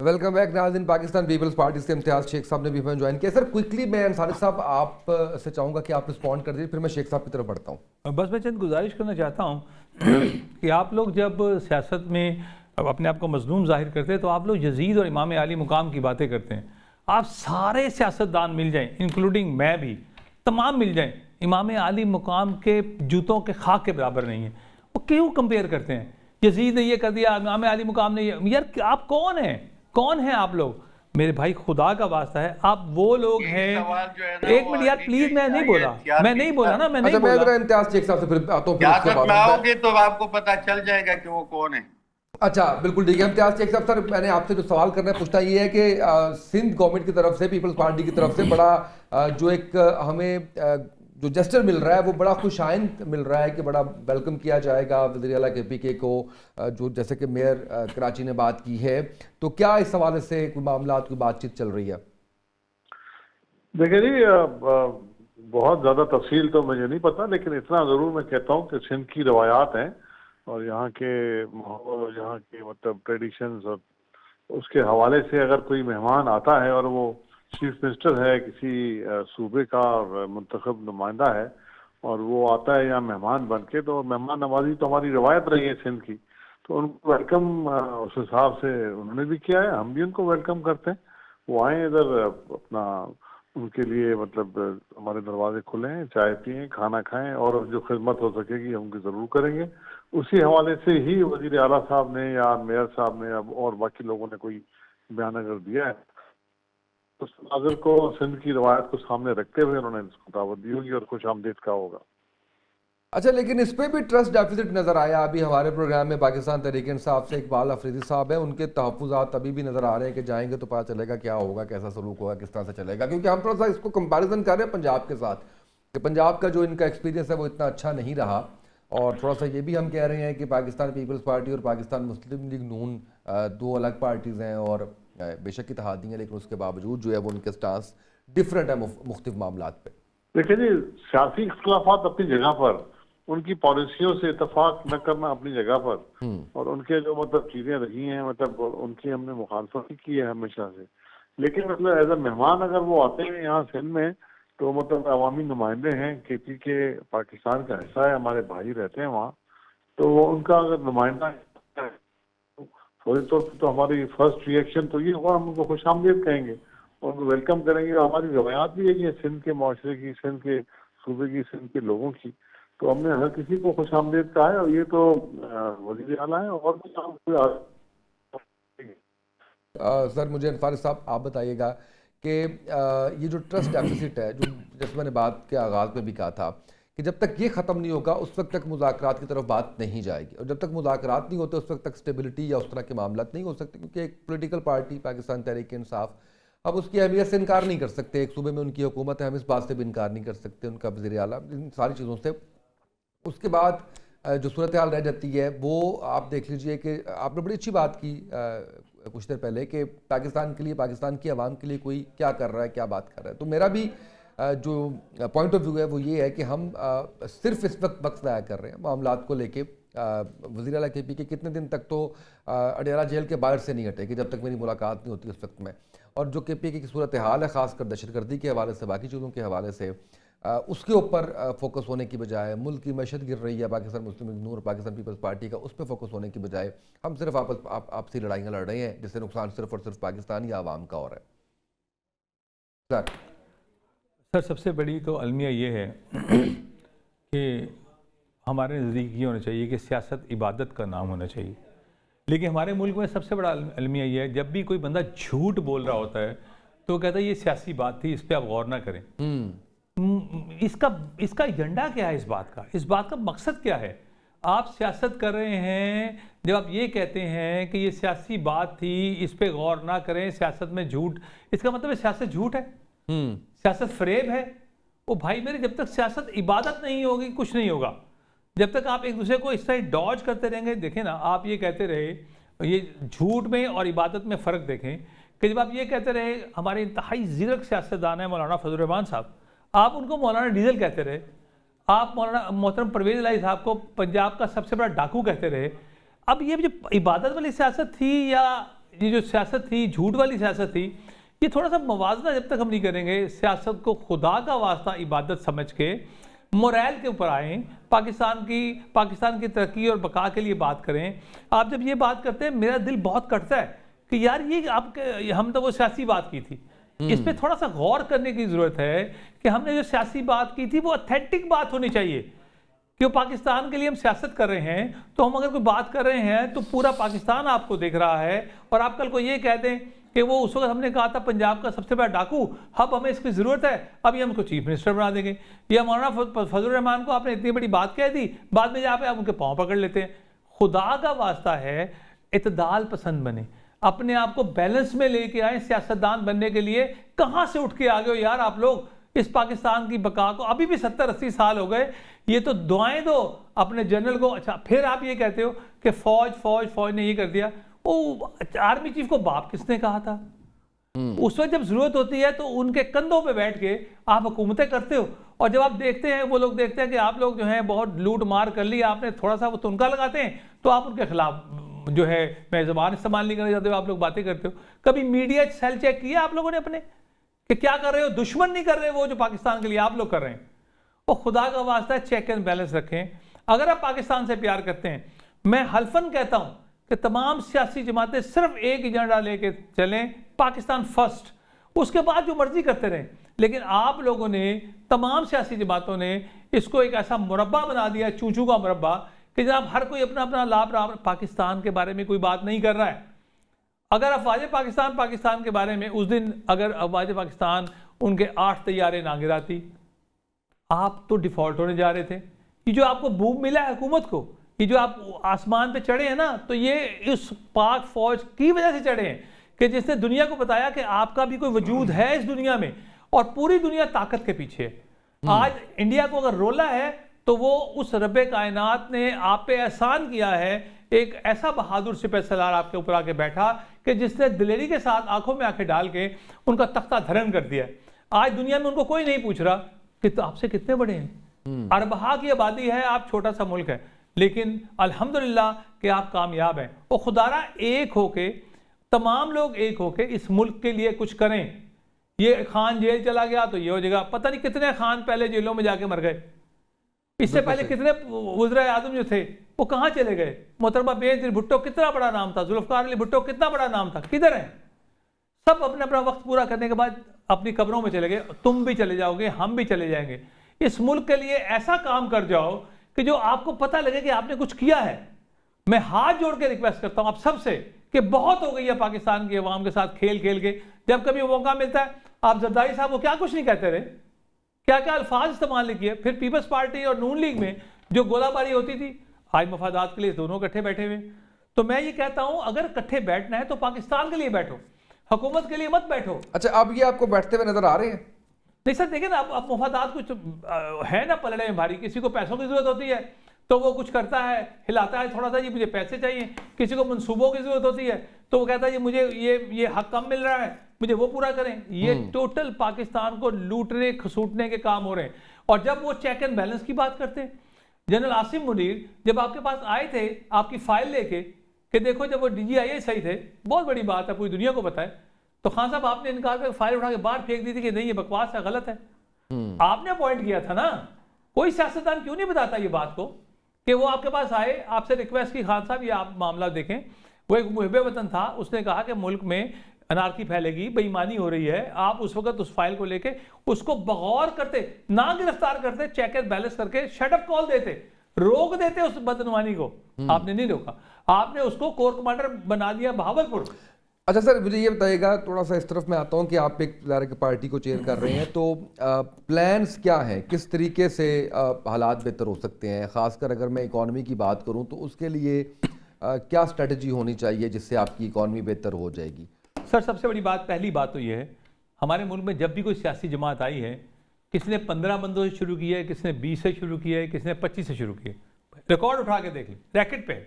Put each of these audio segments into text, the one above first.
Welcome back ناظرین. Pakistan Peoples party سے امتیاز شیخ صاحب نے بھی ہمیں جوائن کیا. سر کوئکلی میں انصاری صاحب آپ سے چاہوں گا کہ آپ رسپونڈ کر دیجیے, پھر میں شیخ صاحب کی طرف بڑھتا ہوں. بس میں چند گزارش کرنا چاہتا ہوں کہ آپ لوگ جب سیاست میں اپنے آپ کو مظلوم ظاہر کرتے ہیں تو آپ لوگ یزید اور امام علی مقام کی باتیں کرتے ہیں. آپ سارے سیاستدان مل جائیں انکلوڈنگ میں بھی, تمام مل جائیں, امام علی مقام کے جوتوں کے خاک کے برابر نہیں ہیں. وہ کیوں کمپیئر کرتے ہیں؟ یزید نے یہ کر دیا, امام علی مقام نے یہ. یار آپ کون ہیں؟ کون ہیں آپ لوگ؟ میرے بھائی خدا کا واسطہ ہے, آپ وہ لوگ ہیں. ایک منٹ یار پلیز, میں نہیں بولا نا, میں نہیں بولا. اچھا میں ذرا امتیاز شیخ صاحب سے پھر آتا ہوں, پھر اس کے سیاست بعد میں آؤ گے تو آپ کو پتہ چل جائے گا کہ وہ کون ہے. اچھا بالکل ٹھیک ہے. امتیاز شیخ صاحب, سر میں نے آپ سے جو سوال کرنا ہے پوچھنا یہ ہے کہ سندھ گورنمنٹ کی طرف سے, پیپلز پارٹی کی طرف سے بڑا جو ایک ہمیں جو جسٹر مل رہا ہے وہ بڑا خوش آئند مل رہا ہے کہ بڑا ویلکم کیا جائے گا وزیر اعلیٰ کے پی کے کو, جو جیسے کہ میئر کراچی نے بات کی ہے. تو کیا اس حوالے سے کوئی معاملات کی بات چیت چل رہی ہے؟ دیکھیں جی, بہت زیادہ تفصیل تو مجھے نہیں پتا, لیکن اتنا ضرور میں کہتا ہوں کہ سندھ کی روایات ہیں اور یہاں کے ماحول, یہاں کے مطلب ٹریڈیشنز, اور اس کے حوالے سے اگر کوئی مہمان آتا ہے اور وہ چیف منسٹر ہے کسی صوبے کا اور منتخب نمائندہ ہے اور وہ آتا ہے یہاں مہمان بن کے, تو مہمان نوازی تو ہماری روایت رہی ہے سندھ کی, تو ان کو ویلکم اس حساب سے انہوں نے بھی کیا ہے, ہم بھی ان کو ویلکم کرتے ہیں. وہ آئیں ادھر, اپنا ان کے لیے مطلب ہمارے دروازے کھلے ہیں, چائے پئیں, کھانا کھائیں, اور جو خدمت ہو سکے گی ہم کی ضرور کریں گے. اسی حوالے سے ہی وزیر اعلیٰ صاحب نے یا میئر صاحب نے اور باقی لوگوں نے کوئی بیان اگر دیا ہے, اس ناظر کو سندھ کی روایت کو سامنے رکھتے ہوئے انہوں نے اس کو دعوت دی ہوگی اور خوش آمدید کا ہوگا. اچھا لیکن اس پہ بھی ٹرسٹ ڈیفیسٹ نظر آیا. ابھی ہمارے پروگرام میں پاکستان تحریک انصاف سے اقبال افریدی صاحب ہیں, ان کے تحفظات ابھی بھی نظر آ رہے ہیں کہ جائیں گے تو پتہ چلے گا کیا ہوگا, کیسا سلوک ہوگا, کس طرح سے چلے گا. کیونکہ ہم تھوڑا سا اس کو کمپیریزن کر رہے ہیں پنجاب کے ساتھ, کہ پنجاب کا جو ان کا ایکسپیرینس ہے وہ اتنا اچھا نہیں رہا. اور تھوڑا سا یہ بھی ہم کہہ رہے ہیں کہ پاکستان پیپلز پارٹی اور پاکستان مسلم لیگ نون دو الگ پارٹیز ہیں, اور بے شک اتحادی ہیں, لیکن اس کے باوجود جو ہے وہ ان کے سٹانس ڈفرینٹ ہے مختلف معاملات پہ. دیکھیں جی, سیاسی اختلافات اپنی جگہ پر, ان کی پالیسیوں سے اتفاق نہ کرنا اپنی جگہ پر, اور ان کے جو مطلب چیزیں رہی ہیں مطلب ان کی ہم نے مخالفت کی ہے ہمیشہ سے. لیکن مطلب ایز اے مہمان اگر وہ آتے ہیں یہاں سندھ میں, تو مطلب عوامی نمائندے ہیں, کے پی کے پاکستان کا حصہ ہے, ہمارے بھائی رہتے ہیں وہاں, تو وہ ان کا اگر نمائندہ ہے فوری طور پہ تو ہماری فرسٹ ری ایکشن تو یہ ہوگا, ہم ان کو خوش آمدید کہیں گے اور ان کو ویلکم کریں گے. ہماری روایات بھی ہے یہ سندھ کے معاشرے کی, سندھ کے صوبے کی, سندھ کے لوگوں کی, تو ہم نے ہر کسی کو خوش آمدید کہا ہے. اور یہ تو وزیر اعلیٰ ہیں اور بھی سر مجھے انصاری صاحب آپ بتائیے گا کہ یہ جو ٹرسٹ ڈیفیسٹ ہے, جو جیسے میں نے بات کے آغاز میں بھی کہا تھا کہ جب تک یہ ختم نہیں ہوگا اس وقت تک مذاکرات کی طرف بات نہیں جائے گی, اور جب تک مذاکرات نہیں ہوتے اس وقت تک اسٹیبلٹی یا اس طرح کے معاملات نہیں ہو سکتے. کیونکہ ایک پولیٹیکل پارٹی پاکستان تحریک انصاف, اب اس کی اہمیت سے انکار نہیں کر سکتے, ایک صوبے میں ان کی حکومت ہے, ہم اس بات سے بھی انکار نہیں کر سکتے, ان کا وزیر اعلیٰ, ان ساری چیزوں سے. اس کے بعد جو صورتحال رہ جاتی ہے وہ آپ دیکھ لیجئے کہ آپ نے بڑی اچھی بات کی کچھ دیر پہلے کہ پاکستان کے لیے, پاکستان کی عوام کے لیے کوئی کیا کر رہا ہے, کیا بات کر رہا ہے. تو میرا بھی جو پوائنٹ آف ویو ہے وہ یہ ہے کہ ہم صرف اس وقت وقت ضائع کر رہے ہیں معاملات کو لے کے. وزیر اعلیٰ کے پی کے کتنے دن تک تو اڈیالہ جیل کے باہر سے نہیں ہٹے کہ جب تک میری ملاقات نہیں ہوتی اس وقت میں. اور جو کے پی کے کی صورتحال ہے خاص کر دہشت گردی کے حوالے سے, باقی چیزوں کے حوالے سے, اس کے اوپر فوکس ہونے کی بجائے, ملک کی معیشت گر رہی ہے پاکستان مسلم لیگ نون اور پاکستان پیپلز پارٹی کا, اس پہ فوکس ہونے کی بجائے ہم صرف آپسی لڑائیاں لڑ رہے ہیں جس سے نقصان صرف اور صرف پاکستان یا عوام کا ہو رہا ہے. سر سب سے بڑی تو المیہ یہ ہے کہ ہمارے نزدیک یہ ہونا چاہیے کہ سیاست عبادت کا نام ہونا چاہیے. لیکن ہمارے ملک میں سب سے بڑا المیہ یہ ہے, جب بھی کوئی بندہ جھوٹ بول رہا ہوتا ہے تو کہتا ہے یہ سیاسی بات تھی, اس پہ آپ غور نہ کریں. اس کا ایجنڈا کیا ہے, اس بات کا مقصد کیا ہے؟ آپ سیاست کر رہے ہیں, جب آپ یہ کہتے ہیں کہ یہ سیاسی بات تھی, اس پہ غور نہ کریں, سیاست میں جھوٹ, اس کا مطلب ہے سیاست جھوٹ ہے, سیاست فریب ہے. وہ بھائی میرے, جب تک سیاست عبادت نہیں ہوگی کچھ نہیں ہوگا. جب تک آپ ایک دوسرے کو اس طرح ڈاج کرتے رہیں گے. دیکھیں نا, آپ یہ کہتے رہے, یہ جھوٹ میں اور عبادت میں فرق دیکھیں کہ جب آپ یہ کہتے رہے, ہمارے انتہائی زیرک سیاستدان ہیں مولانا فضل الرحمان صاحب, آپ ان کو مولانا ڈیزل کہتے رہے. آپ مولانا محترم پرویز الہی صاحب کو پنجاب کا سب سے بڑا ڈاکو کہتے رہے. اب یہ جو عبادت والی سیاست تھی یا یہ جو سیاست تھی، جھوٹ والی سیاست تھی، یہ تھوڑا سا موازنہ جب تک ہم نہیں کریں گے، سیاست کو خدا کا واسطہ عبادت سمجھ کے موریل کے اوپر آئیں، پاکستان کی ترقی اور بقا کے لیے بات کریں. آپ جب یہ بات کرتے ہیں میرا دل بہت کٹتا ہے کہ یار یہ ہم تو وہ سیاسی بات کی تھی، اس پہ تھوڑا سا غور کرنے کی ضرورت ہے کہ ہم نے جو سیاسی بات کی تھی وہ اتھینٹک بات ہونی چاہیے کہ وہ پاکستان کے لیے ہم سیاست کر رہے ہیں. تو ہم اگر کوئی بات کر رہے ہیں تو پورا پاکستان آپ کو دیکھ رہا ہے، اور آپ کل کو یہ کہہ دیں کہ وہ اس وقت ہم نے کہا تھا پنجاب کا سب سے بڑا ڈاکو، اب ہمیں اس کی ضرورت ہے، اب یہ ہم کو چیف منسٹر بنا دیں گے. یا مولانا فضل الرحمان کو آپ نے اتنی بڑی بات کہہ دی، بعد میں جا پہ آپ ان کے پاؤں پکڑ لیتے ہیں. خدا کا واسطہ ہے اعتدال پسند بنے، اپنے آپ کو بیلنس میں لے کے آئیں. سیاستدان بننے کے لیے کہاں سے اٹھ کے آ گئے ہو یار آپ لوگ اس پاکستان کی بقا کو؟ ابھی بھی 70-80 سال ہو گئے، یہ تو دعائیں دو اپنے جنرل کو. اچھا پھر آپ یہ کہتے ہو کہ فوج نے یہ کر دیا. وہ آرمی چیف کو باپ کس نے کہا تھا؟ اس وقت جب ضرورت ہوتی ہے تو ان کے کندھوں پہ بیٹھ کے آپ حکومتیں کرتے ہو، اور جب آپ دیکھتے ہیں وہ لوگ دیکھتے ہیں کہ آپ لوگ جو ہیں بہت لوٹ مار کر لی، آپ نے تھوڑا سا وہ تنکا لگاتے ہیں تو آپ ان کے خلاف جو ہے میں زبان استعمال نہیں کرنا چاہتے ہو، آپ لوگ باتیں کرتے ہو. کبھی میڈیا سیل چیک کیا آپ لوگوں نے اپنے کہ کیا کر رہے ہو؟ دشمن نہیں کر رہے وہ جو پاکستان کے لیے آپ لوگ کر رہے ہیں. وہ خدا کا واسطہ ہے چیک اینڈ بیلنس رکھیں. اگر آپ پاکستان سے پیار کرتے ہیں، میں حلفاً کہتا ہوں کہ تمام سیاسی جماعتیں صرف ایک ایجنڈا لے کے چلیں، پاکستان فرسٹ، اس کے بعد جو مرضی کرتے رہیں. لیکن آپ لوگوں نے، تمام سیاسی جماعتوں نے اس کو ایک ایسا مربع بنا دیا، چوچو کا مربع، کہ جناب ہر کوئی اپنا اپنا لابھ پاکستان کے بارے میں کوئی بات نہیں کر رہا ہے. اگر افواج پاکستان کے بارے میں اس دن اگر افواج پاکستان ان کے 8 طیارے نہ گراتی، آپ تو ڈیفالٹ ہونے جا رہے تھے. یہ جو آپ کو بوم ملا ہے حکومت کو، یہ جو آپ آسمان پہ چڑھے ہیں نا، تو یہ اس پاک فوج کی وجہ سے چڑھے ہیں کہ جس نے دنیا کو بتایا کہ آپ کا بھی کوئی وجود ہے اس دنیا میں، اور پوری دنیا طاقت کے پیچھے ہے. آج انڈیا کو اگر رولا ہے تو وہ اس رب کائنات نے آپ پہ احسان کیا ہے. ایک ایسا بہادر سپہ سالار آپ کے اوپر آ کے بیٹھا کہ جس نے دلیری کے ساتھ آنکھوں میں آنکھیں ڈال کے ان کا تختہ دھرن کر دیا. آج دنیا میں ان کو کوئی نہیں پوچھ رہا کہ آپ سے کتنے بڑے ہیں. اربہ کی آبادی ہے، آپ چھوٹا سا ملک ہے، لیکن الحمدللہ کہ آپ کامیاب ہیں. اور خدارہ ایک ہو کے، تمام لوگ ایک ہو کے اس ملک کے لیے کچھ کریں. یہ خان جیل چلا گیا تو یہ ہو جائے گا. پتہ نہیں کتنے خان پہلے جیلوں میں جا کے مر گئے. اس سے پہلے کتنے وزرائے اعظم جو تھے وہ کہاں چلے گئے؟ محترمہ بینظیر بھٹو کتنا بڑا نام تھا، ذوالفقار علی بھٹو کتنا بڑا نام تھا، کدھر ہیں؟ سب اپنا اپنا وقت پورا کرنے کے بعد اپنی قبروں میں چلے گئے. تم بھی چلے جاؤ گے، ہم بھی چلے جائیں گے. اس ملک کے لیے ایسا کام کر جاؤ کہ جو آپ کو پتہ لگے کہ آپ نے کچھ کیا ہے. میں ہاتھ جوڑ کے ریکویسٹ کرتا ہوں آپ سب سے کہ بہت ہو گئی ہے پاکستان کی عوام کے ساتھ کھیل کے. جب کبھی موقع ملتا ہے آپ زرداری صاحب کو کیا کچھ نہیں کہتے رہے، کیا کیا الفاظ استعمال نہیں کیے. پھر پیپلز پارٹی اور نون لیگ میں جو گولہ باری ہوتی تھی، آج مفادات کے لیے دونوں کٹھے بیٹھے ہوئے. تو میں یہ کہتا ہوں اگر کٹھے بیٹھنا ہے تو پاکستان کے لیے بیٹھو، حکومت کے لیے مت بیٹھو. اچھا اب یہ آپ کو بیٹھتے ہوئے نظر آ رہے ہیں؟ نہیں سر دیکھیں نا، اب مفادات کچھ ہے نا پلڑے میں بھاری. کسی کو پیسوں کی ضرورت ہوتی ہے تو وہ کچھ کرتا ہے، ہلاتا ہے تھوڑا سا، یہ مجھے پیسے چاہیے. کسی کو منصوبوں کی ضرورت ہوتی ہے تو وہ کہتا ہے مجھے یہ حق کم مل رہا ہے، مجھے وہ پورا کریں. یہ ٹوٹل پاکستان کو لوٹنے کھسوٹنے کے کام ہو رہے ہیں. اور جب وہ چیک اینڈ بیلنس کی بات کرتے ہیں، جنرل عاصم منیر جب آپ کے پاس آئے تھے آپ کی فائل لے کے کہ دیکھو جب وہ DGIA صحیح تھے، بہت بڑی بات ہے، پوری دنیا کو پتہ ہے، تو خان صاحب آپ نے انکار کر فائل اٹھا کے باہر پھینک دی تھی کہ نہیں یہ بکواس ہے، غلط ہے. آپ نے اپوائنٹ کیا تھا نا. کوئی سیاستدان کیوں نہیں بتاتا یہ بات کو کہ وہ آپ کے پاس آئے، آپ سے ریکویسٹ کی خان صاحب یہ آپ معاملہ دیکھیں. وہ ایک محب وطن تھا، اس نے کہا کہ ملک میں انارکی پھیلے گی، بے ایمانی ہو رہی ہے. آپ اس وقت اس فائل کو لے کے اس کو بغور کرتے، نہ گرفتار کرتے، چیک اینڈ بیلنس کر کے شٹ اپ کال دیتے، روک دیتے اس بدعنوانی کو. آپ نے نہیں روکا، آپ نے اس کو کور کمانڈر بنا دیا بہاولپور. اچھا سر مجھے یہ بتائیے گا، تھوڑا سا اس طرف میں آتا ہوں کہ آپ ایک پارٹی کو چیئر کر رہے ہیں، تو پلانز کیا ہیں، کس طریقے سے حالات بہتر ہو سکتے ہیں؟ خاص کر اگر میں اکانومی کی بات کروں تو اس کے لیے کیا اسٹریٹجی ہونی چاہیے جس سے آپ کی اکانومی بہتر ہو جائے گی؟ سر سب سے بڑی بات، پہلی بات تو یہ ہے ہمارے ملک میں جب بھی کوئی سیاسی جماعت آئی ہے، کس نے 15 بندوں سے شروع کیا ہے، کس نے 20 سے شروع کیا ہے، کس نے 25 سے شروع کیا ہے. ریکارڈ اٹھا کے دیکھ لیں ریکٹ پہ،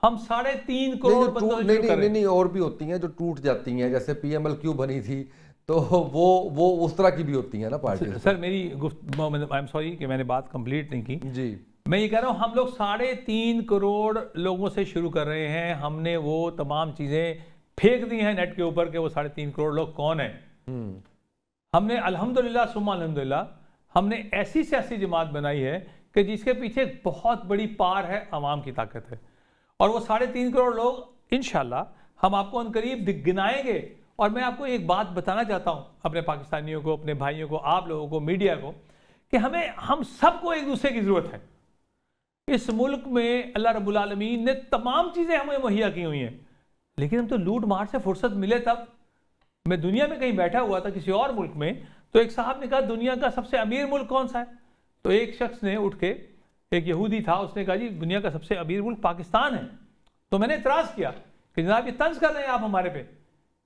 ہم 3.5 کروڑ بندوں سے شروع کر رہے ہیں. نہیں اور بھی ہوتی ہیں جو ٹوٹ جاتی ہیں، جیسے PMLQ بنی تھی تو وہ اس طرح کی بھی ہوتی ہیں نا پارٹی. سر میری آئی ایم سوری کہ میں نے بات کمپلیٹ نہیں کی. جی میں یہ کہہ رہا ہوں ہم لوگ 3.5 کروڑ لوگوں سے شروع کر رہے ہیں. ہم نے وہ تمام چیزیں پھینک دی ہیں نیٹ کے اوپر کہ وہ 3.5 کروڑ لوگ کون ہیں. ہم نے الحمدللہ ثم الحمدللہ ہم نے ایسی سیاسی جماعت بنائی ہے کہ جس کے پیچھے ایک بہت بڑی پار ہے، عوام کی طاقت ہے. اور وہ 3.5 کروڑ لوگ انشاءاللہ ہم آپ کو عنقریب گنائیں گے. اور میں آپ کو ایک بات بتانا چاہتا ہوں اپنے پاکستانیوں کو، اپنے بھائیوں کو، آپ لوگوں کو، میڈیا کو، کہ ہم سب کو ایک دوسرے کی ضرورت ہے. اس ملک میں اللہ رب العالمین نے تمام چیزیں ہمیں مہیا کی ہوئی ہیں، لیکن ہم تو لوٹ مار سے فرصت ملے تب. میں دنیا میں کہیں بیٹھا ہوا تھا کسی اور ملک میں، تو ایک صاحب نے کہا دنیا کا سب سے امیر ملک کون سا ہے؟ تو ایک شخص نے اٹھ کے، ایک یہودی تھا، اس نے کہا جی دنیا کا سب سے امیر ملک پاکستان ہے. تو میں نے اعتراض کیا کہ جناب یہ طنز کر رہے ہیں آپ ہمارے پہ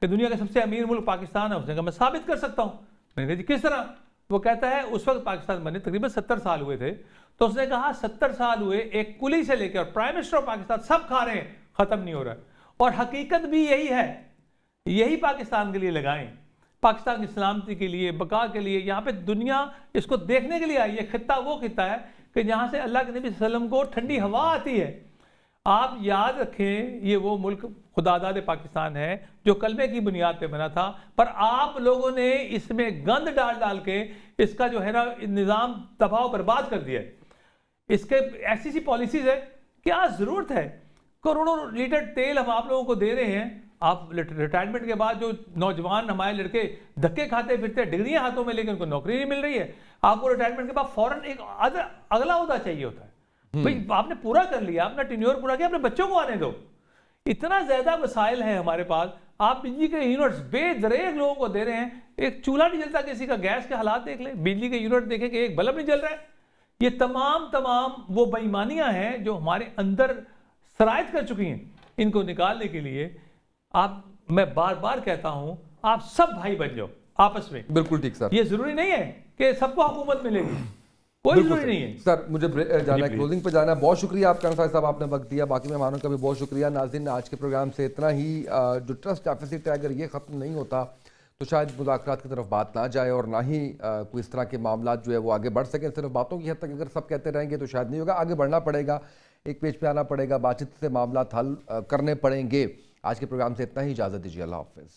کہ دنیا کا سب سے امیر ملک پاکستان ہے. اس نے کہا میں ثابت کر سکتا ہوں. میں نے کہا جی کس طرح؟ وہ کہتا ہے اس وقت پاکستان بنے تقریباً 70 سال ہوئے تھے. تو اس نے کہا 70 سال ہوئے، ایک کلی سے لے کے اور پرائم منسٹر آف پاکستان سب کھا رہے ہیں، ختم نہیں ہو رہا ہے. اور حقیقت بھی یہی ہے. یہی پاکستان کے لیے لگائیں، پاکستان کی سلامتی کے لیے، بقا کے لیے. یہاں پہ دنیا اس کو دیکھنے کے لیے آئی ہے. خطہ وہ خطہ ہے کہ جہاں سے اللہ کے نبی صلی اللہ علیہ وسلم کو ٹھنڈی ہوا آتی ہے. آپ یاد رکھیں یہ وہ ملک خداداد پاکستان ہے جو کلمے کی بنیاد پہ بنا تھا، پر آپ لوگوں نے اس میں گند ڈال ڈال کے اس کا جو ہے نا نظام تباہ و برباد کر دیا ہے. اس کے ایسی سی پالیسیز ہے. کیا ضرورت ہے؟ کروڑوں لیٹر تیل ہم آپ لوگوں کو دے رہے ہیں. آپ ریٹائرمنٹ کے بعد جو نوجوان ہمارے لڑکے دھکے کھاتے پھرتے، ڈگریاں ہاتھوں میں لے کے ان کو نوکری نہیں مل رہی ہے. آپ کو ریٹائرمنٹ کے بعد فوراً ایک اگلا عہدہ چاہیے ہوتا ہے. بھئی آپ نے پورا کر لیا، اپنا ٹینیور پورا کیا، اپنے بچوں کو آنے دو. اتنا زیادہ وسائل ہیں ہمارے پاس. آپ بجلی کے یونٹس بے دریغ لوگوں کو دے رہے ہیں. ایک چولہا نہیں جلتا کسی کا. گیس کے حالات دیکھ لیں، بجلی کے یونٹ دیکھیں کہ ایک بلب نہیں جل رہا ہے. یہ تمام وہ بے ایمانیاں ہیں جو ہمارے اندر سرایت کر چکی ہیں. ان کو نکالنے کے لیے میں بار بار کہتا ہوں آپ سب بھائی بن جاؤ آپس میں. بالکل ٹھیک سر. یہ ضروری نہیں ہے کہ سب کو حکومت ملے گی، کوئی ضروری نہیں ہے. سر مجھے جانا ہے، کلوزنگ پہ جانا ہے. بہت شکریہ آپ کا انصاری صاحب، آپ نے وقت دیا. باقی مہمانوں کا بھی بہت شکریہ. ناظرین آج کے پروگرام سے اتنا ہی. جو ٹرسٹ ڈیفیسٹ ہے اگر یہ ختم نہیں ہوتا تو شاید مذاکرات کی طرف بات نہ جائے اور نہ ہی کوئی اس طرح کے معاملات جو ہے وہ آگے بڑھ سکیں. صرف باتوں کی حد تک اگر سب کہتے رہیں گے تو شاید نہیں ہوگا. آگے بڑھنا پڑے گا، ایک پیج پہ آنا پڑے گا، بات چیت سے معاملات حل کرنے پڑیں گے. آج کے پروگرام سے اتنا ہی. اجازت دیجیے. اللہ حافظ.